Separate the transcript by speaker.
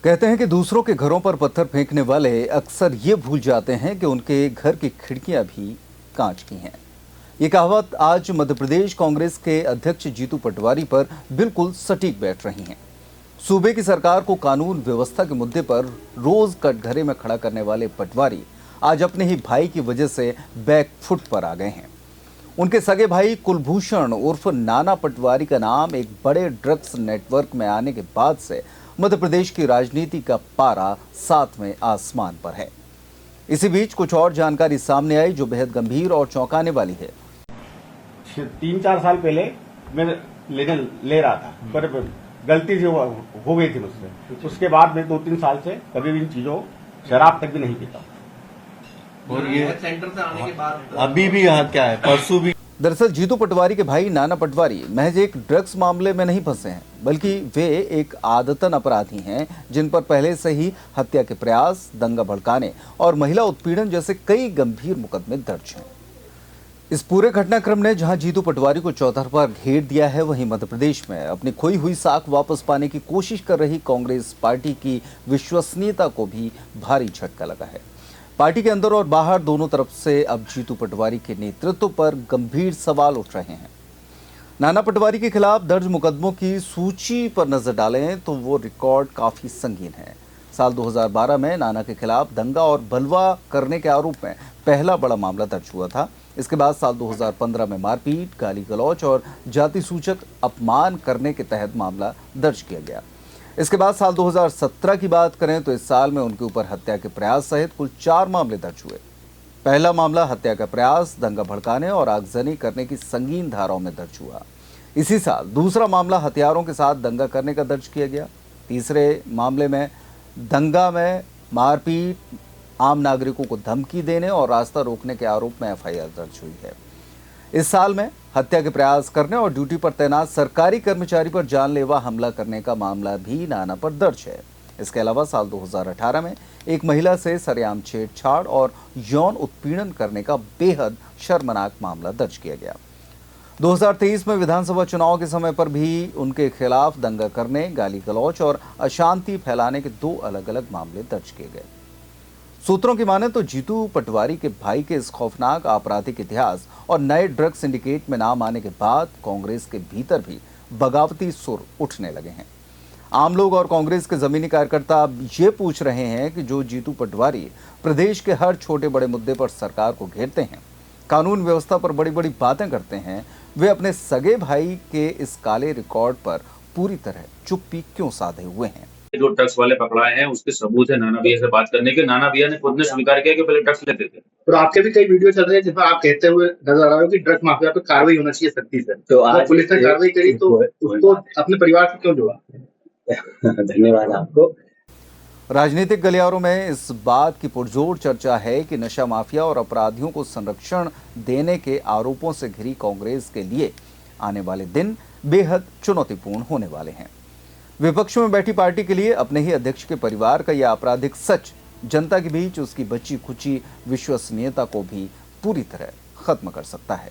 Speaker 1: कहते हैं कि दूसरों के घरों पर पत्थर फेंकने वाले अक्सर ये भूल जाते हैं कि उनके घर की खिड़कियां भी कांच की हैं। ये कहावत आज मध्य प्रदेश कांग्रेस के अध्यक्ष जीतू पटवारी पर बिल्कुल सटीक बैठ रही है। सूबे की सरकार को कानून व्यवस्था के मुद्दे पर रोज कटघरे में खड़ा करने वाले पटवारी आज अपने ही भाई की वजह से बैकफुट पर आ गए हैं। उनके सगे भाई कुलभूषण उर्फ नाना पटवारी का नाम एक बड़े ड्रग्स नेटवर्क में आने के बाद से मध्य प्रदेश की राजनीति का पारा सातवें आसमान पर है। इसी बीच कुछ और जानकारी सामने आई जो बेहद गंभीर और चौंकाने वाली है।
Speaker 2: 3-4 साल पहले मैं ले रहा था, पर गलती से हो गई थी मुझसे। उसके बाद मैं 2-3 साल से कभी भी इन चीजों शराब तक भी नहीं पीता।
Speaker 3: और ये सेंटर से आने के बाद अभी भी यहाँ क्या है, परसों भी।
Speaker 1: दरअसल जीतू पटवारी के भाई नाना पटवारी महज एक ड्रग्स मामले में नहीं फंसे हैं, बल्कि वे एक आदतन अपराधी हैं जिन पर पहले से ही हत्या के प्रयास, दंगा भड़काने और महिला उत्पीड़न जैसे कई गंभीर मुकदमे दर्ज हैं। इस पूरे घटनाक्रम ने जहां जीतू पटवारी को चौतरफा घेर दिया है, वहीं मध्य प्रदेश में अपनी खोई हुई साख वापस पाने की कोशिश कर रही कांग्रेस पार्टी की विश्वसनीयता को भी भारी झटका लगा है। पार्टी के अंदर और बाहर दोनों तरफ से अब जीतू पटवारी के नेतृत्व पर गंभीर सवाल उठ रहे हैं। नाना पटवारी के खिलाफ दर्ज मुकदमों की सूची पर नजर डालें तो वो रिकॉर्ड काफी संगीन है। साल 2012 में नाना के खिलाफ दंगा और बलवा करने के आरोप में पहला बड़ा मामला दर्ज हुआ था। इसके बाद साल 2015 में मारपीट, गाली गलौच और जाति सूचक अपमान करने के तहत मामला दर्ज किया गया। इसके बाद साल 2017 की बात करें तो इस साल में उनके ऊपर हत्या के प्रयास सहित कुल 4 मामले दर्ज हुए। पहला मामला हत्या का प्रयास, दंगा भड़काने और आगजनी करने की संगीन धाराओं में दर्ज हुआ। इसी साल दूसरा मामला हथियारों के साथ दंगा करने का दर्ज किया गया। तीसरे मामले में दंगा में मारपीट, आम नागरिकों को धमकी देने और रास्ता रोकने के आरोप में एफआईआर दर्ज हुई है। इस साल में हत्या के प्रयास करने और ड्यूटी पर तैनात सरकारी कर्मचारी पर जानलेवा हमला करने का मामला भी नाना पर दर्ज है। इसके अलावा साल 2018 में एक महिला से सरेआम छेड़छाड़ और यौन उत्पीड़न करने का बेहद शर्मनाक मामला दर्ज किया गया। 2023 में विधानसभा चुनाव के समय पर भी उनके खिलाफ दंगा करने, गाली गलौच और अशांति फैलाने के 2 अलग-अलग मामले दर्ज किए गए। सूत्रों की माने तो जीतू पटवारी के भाई के इस खौफनाक आपराधिक इतिहास और नए ड्रग सिंडिकेट में नाम आने के बाद कांग्रेस के भीतर भी बगावती सुर उठने लगे हैं। आम लोग और कांग्रेस के जमीनी कार्यकर्ता अब ये पूछ रहे हैं कि जो जीतू पटवारी प्रदेश के हर छोटे बड़े मुद्दे पर सरकार को घेरते हैं, कानून व्यवस्था पर बड़ी बड़ी बातें करते हैं, वे अपने सगे भाई के इस काले रिकॉर्ड पर पूरी तरह चुप्पी क्यों साधे हुए हैं।
Speaker 4: जो ड्रग्स वाले पकड़ाए हैं उसके सबूत है नाना भैया से बात करने के। नाना भैया ने खुद ने स्वीकार किया कि पहले ड्रग्स लेते थे।
Speaker 2: तो आपके भी कई वीडियो चल रहे हैं जिसमें आप कहते हुए नजर आ रहे हो कि ड्रग्स माफिया पे कार्रवाई होना चाहिए सख्ती से। तो आज पुलिस ने कार्रवाई करी तो उसको अपने परिवार से क्यों जोड़ा?
Speaker 4: धन्यवाद आपको।
Speaker 1: राजनीतिक गलियारों में इस बात की पुरजोर चर्चा है कि नशा माफिया और अपराधियों को संरक्षण देने के आरोपों से घिरी कांग्रेस के लिए आने वाले दिन बेहद चुनौतीपूर्ण होने वाले हैं। विपक्ष में बैठी पार्टी के लिए अपने ही अध्यक्ष के परिवार का यह आपराधिक सच जनता के बीच उसकी बची खुची विश्वसनीयता को भी पूरी तरह खत्म कर सकता है।